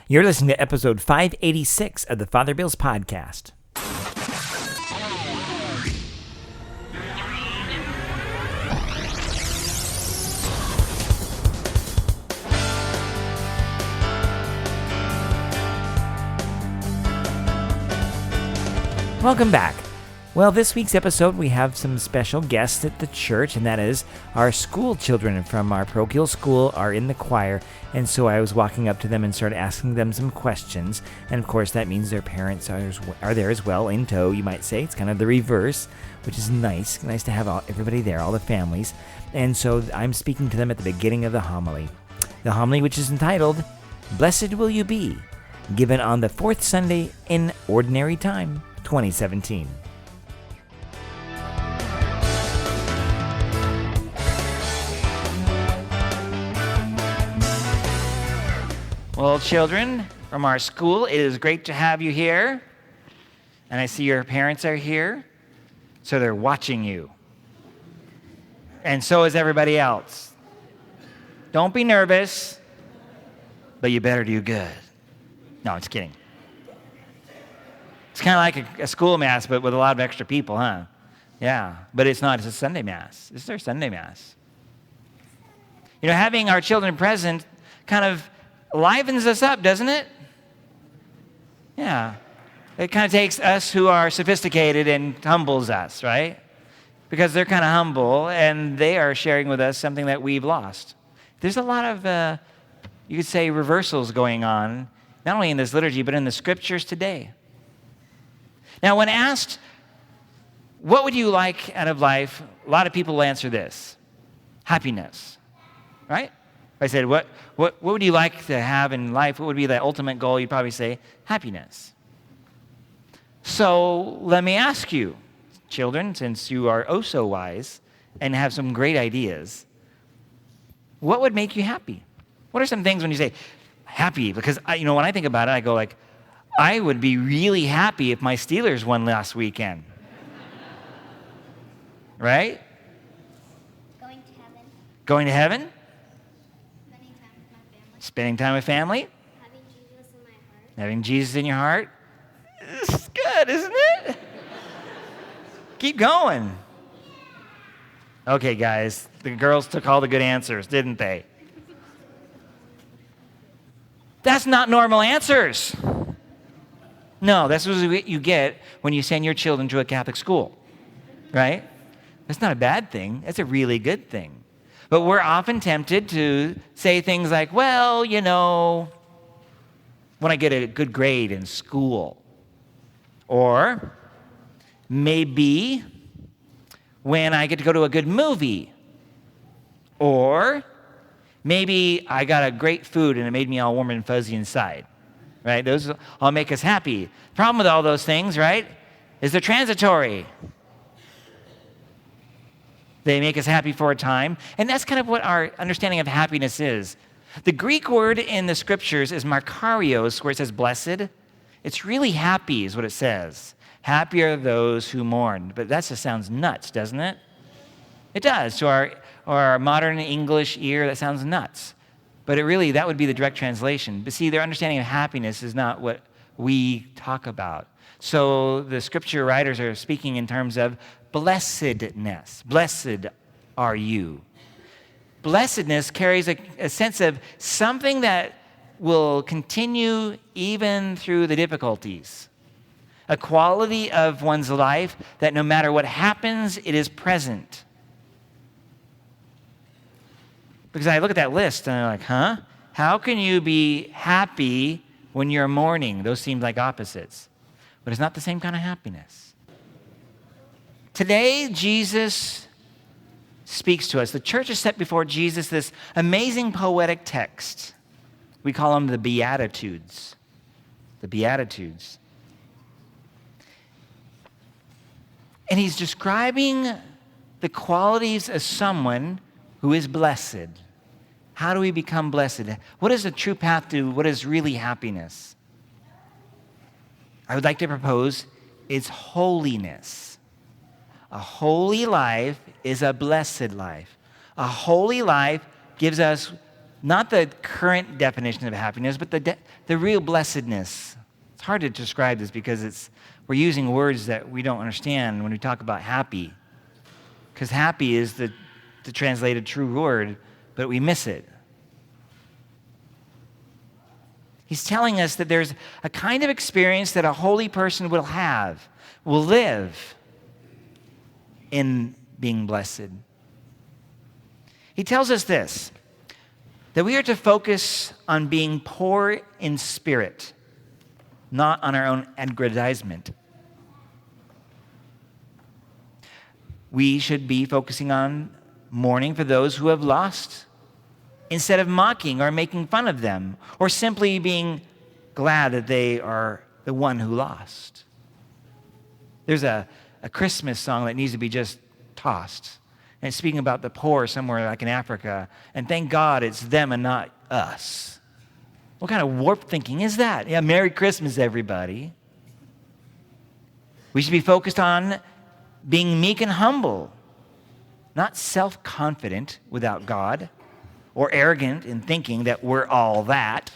You're listening to episode 586 of the Father Bills podcast. Welcome back. Well, this week's episode, we have some special guests at the church, and that is our school children from our parochial school are in the choir, and so I was walking up to them and started asking them some questions, and of course that means their parents are there as well, in tow, you might say. It's kind of the reverse, which is nice to have everybody there, all the families, and so I'm speaking to them at the beginning of the homily which is entitled, Blessed Will You Be, given on the fourth Sunday in Ordinary Time, 2017. Well, children from our school, it is great to have you here. And I see your parents are here, so they're watching you. And so is everybody else. Don't be nervous, but you better do good. No, I'm just kidding. It's kind of like a school mass, but with a lot of extra people, huh? Yeah, but it's not. It's a Sunday mass. This is our Sunday mass. You know, having our children present kind of livens us up, doesn't it? Yeah. It kind of takes us who are sophisticated and humbles us, right? Because they're kind of humble, and they are sharing with us something that we've lost. There's a lot of, you could say, reversals going on, not only in this liturgy, but in the scriptures today. Now, when asked, what would you like out of life? A lot of people will answer this: happiness, right? If I said, what would you like to have in life? What would be the ultimate goal? You'd probably say happiness. So let me ask you, children, since you are oh so wise and have some great ideas, what would make you happy? What are some things when you say happy? Because when I think about it, I go like, I would be really happy if my Steelers won last weekend. Right? Going to heaven. Going to heaven? Spending time with my family. Spending time with family. Having Jesus in my heart. Having Jesus in your heart. This is good, isn't it? Keep going. Okay, guys, the girls took all the good answers, didn't they? That's not normal answers. No, that's what you get when you send your children to a Catholic school, right? That's not a bad thing. That's a really good thing. But we're often tempted to say things like, well, when I get a good grade in school, or maybe when I get to go to a good movie, or maybe I got a great food and it made me all warm and fuzzy inside, right? Those all make us happy. The problem with all those things, right, is they're transitory. They make us happy for a time, and that's kind of what our understanding of happiness is. The Greek word in the scriptures is makarios, where it says blessed. It's really happy is what it says. Happy are those who mourn. But that just sounds nuts, doesn't it? It does. To our modern English ear, that sounds nuts. But that would be the direct translation. But see, their understanding of happiness is not what we talk about. So the scripture writers are speaking in terms of blessedness. Blessed are you. Blessedness carries a sense of something that will continue even through the difficulties. A quality of one's life that no matter what happens, it is present. Because I look at that list and I'm like, huh? How can you be happy when you're mourning? Those seem like opposites. But it's not the same kind of happiness. Today, Jesus speaks to us. The church has set before Jesus this amazing poetic text. We call them the Beatitudes. The Beatitudes. And he's describing the qualities of someone who is blessed. How do we become blessed? What is the true path to what is really happiness? I would like to propose it's holiness. A holy life is a blessed life. A holy life gives us not the current definition of happiness, but the real blessedness. It's hard to describe this because we're using words that we don't understand when we talk about happy. Because happy is the translated true word, but we miss it. He's telling us that there's a kind of experience that a holy person will live in being blessed. He tells us this, that we are to focus on being poor in spirit, not on our own aggrandizement. We should be focusing on mourning for those who have lost, instead of mocking or making fun of them, or simply being glad that they are the one who lost. There's a Christmas song that needs to be just tossed. And it's speaking about the poor somewhere like in Africa. And thank God it's them and not us. What kind of warped thinking is that? Yeah, Merry Christmas, everybody. We should be focused on being meek and humble, not self-confident without God, or arrogant in thinking that we're all that.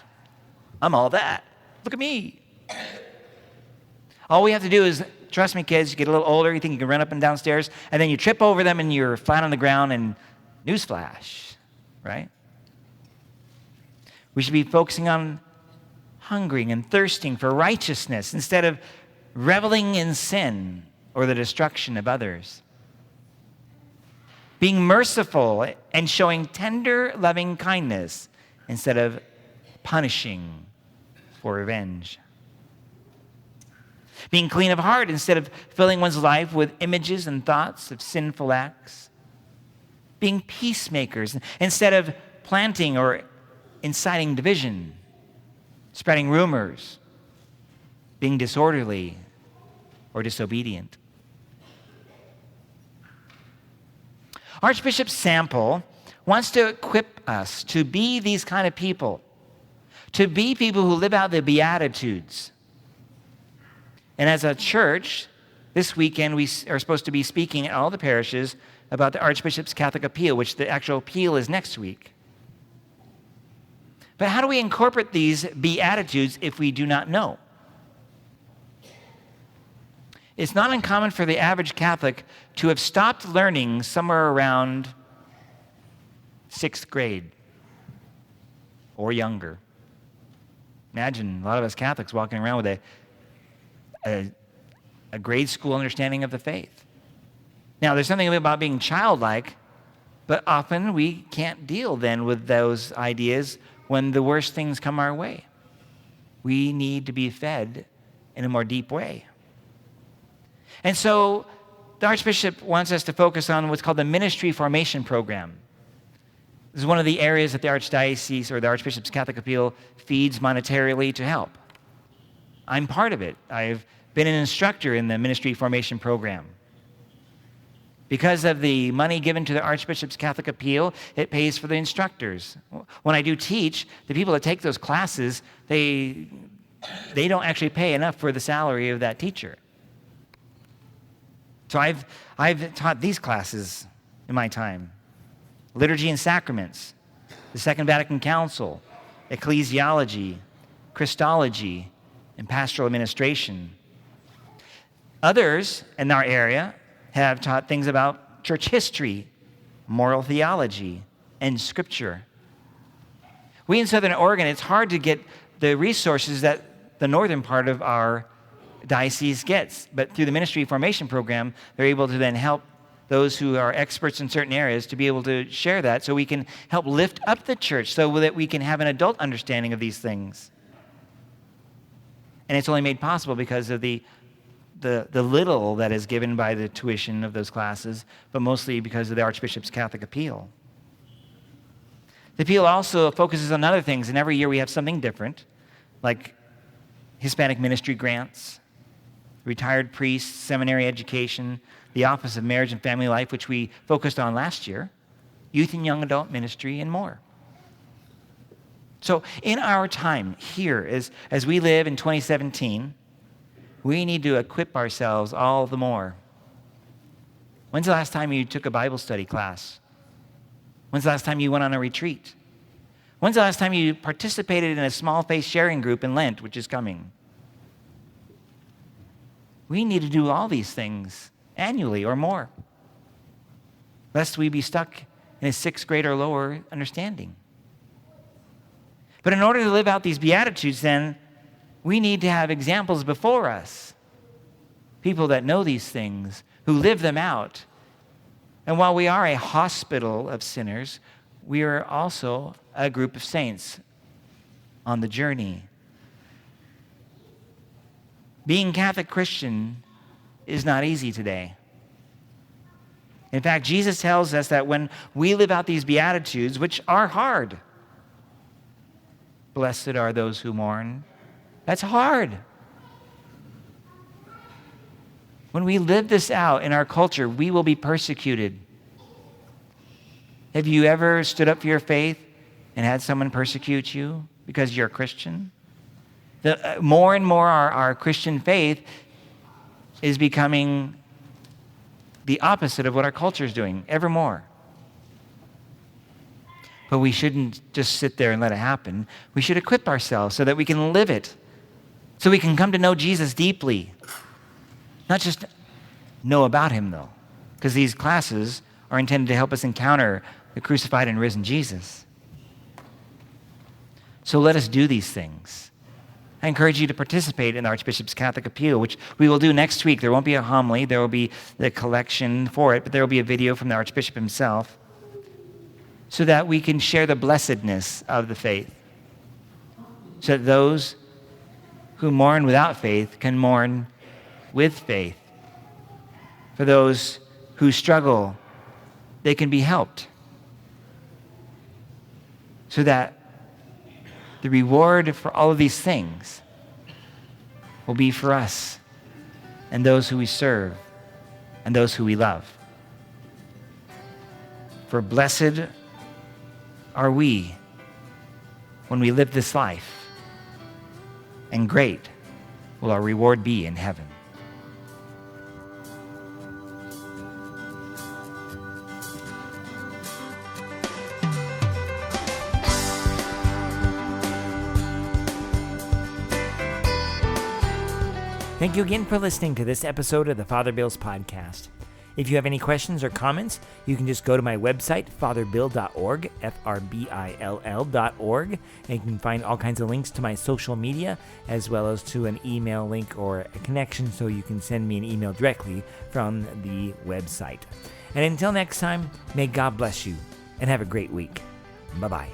I'm all that. Look at me. All we have to do is, trust me, kids, you get a little older, you think you can run up and down stairs, and then you trip over them and you're flat on the ground, and newsflash, right? We should be focusing on hungering and thirsting for righteousness instead of reveling in sin or the destruction of others. Being merciful and showing tender, loving kindness instead of punishing for revenge. Being clean of heart instead of filling one's life with images and thoughts of sinful acts. Being peacemakers instead of planting or inciting division. Spreading rumors. Being disorderly or disobedient. Archbishop Sample wants to equip us to be these kind of people, to be people who live out the Beatitudes. And as a church, this weekend we are supposed to be speaking at all the parishes about the Archbishop's Catholic Appeal, which the actual appeal is next week. But how do we incorporate these Beatitudes if we do not know? It's not uncommon for the average Catholic to have stopped learning somewhere around 6th grade or younger. Imagine a lot of us Catholics walking around with a grade school understanding of the faith. Now, there's something about being childlike, but often we can't deal then with those ideas when the worst things come our way. We need to be fed in a more deep way. And so the Archbishop wants us to focus on what's called the Ministry Formation Program. This is one of the areas that the Archdiocese or the Archbishop's Catholic Appeal feeds monetarily to help. I'm part of it. I've been an instructor in the Ministry Formation Program. Because of the money given to the Archbishop's Catholic Appeal, it pays for the instructors. When I do teach, the people that take those classes, they don't actually pay enough for the salary of that teacher. So I've taught these classes in my time. Liturgy and Sacraments, the Second Vatican Council, Ecclesiology, Christology, and Pastoral Administration. Others in our area have taught things about church history, moral theology, and scripture. We in Southern Oregon, it's hard to get the resources that the northern part of our diocese gets. But through the Ministry Formation Program, they're able to then help those who are experts in certain areas to be able to share that so we can help lift up the church so that we can have an adult understanding of these things. And it's only made possible because of the little that is given by the tuition of those classes, but mostly because of the Archbishop's Catholic Appeal. The appeal also focuses on other things, and every year we have something different, like Hispanic ministry grants, retired priests, seminary education, the Office of Marriage and Family Life, which we focused on last year, youth and young adult ministry, and more. So in our time here, as we live in 2017, we need to equip ourselves all the more. When's the last time you took a Bible study class? When's the last time you went on a retreat? When's the last time you participated in a small faith sharing group in Lent, which is coming? We need to do all these things annually or more, lest we be stuck in a 6th grade or lower understanding. But in order to live out these Beatitudes, then, we need to have examples before us, people that know these things, who live them out. And while we are a hospital of sinners, we are also a group of saints on the journey. Being Catholic Christian is not easy today. In fact, Jesus tells us that when we live out these Beatitudes, which are hard, blessed are those who mourn. That's hard. When we live this out in our culture, we will be persecuted. Have you ever stood up for your faith and had someone persecute you because you're a Christian? More and more our Christian faith is becoming the opposite of what our culture is doing, ever more. But we shouldn't just sit there and let it happen. We should equip ourselves so that we can live it, so we can come to know Jesus deeply. Not just know about him, though, because these classes are intended to help us encounter the crucified and risen Jesus. So let us do these things. I encourage you to participate in the Archbishop's Catholic Appeal, which we will do next week. There won't be a homily. There will be the collection for it, but there will be a video from the Archbishop himself so that we can share the blessedness of the faith, so that those who mourn without faith can mourn with faith. For those who struggle, they can be helped, so that the reward for all of these things will be for us and those who we serve and those who we love. For blessed are we when we live this life, and great will our reward be in heaven. Thank you again for listening to this episode of the Father Bill's podcast. If you have any questions or comments, you can just go to my website, fatherbill.org, FRBILL.org, and you can find all kinds of links to my social media, as well as to an email link or a connection so you can send me an email directly from the website. And until next time, may God bless you, and have a great week. Bye-bye.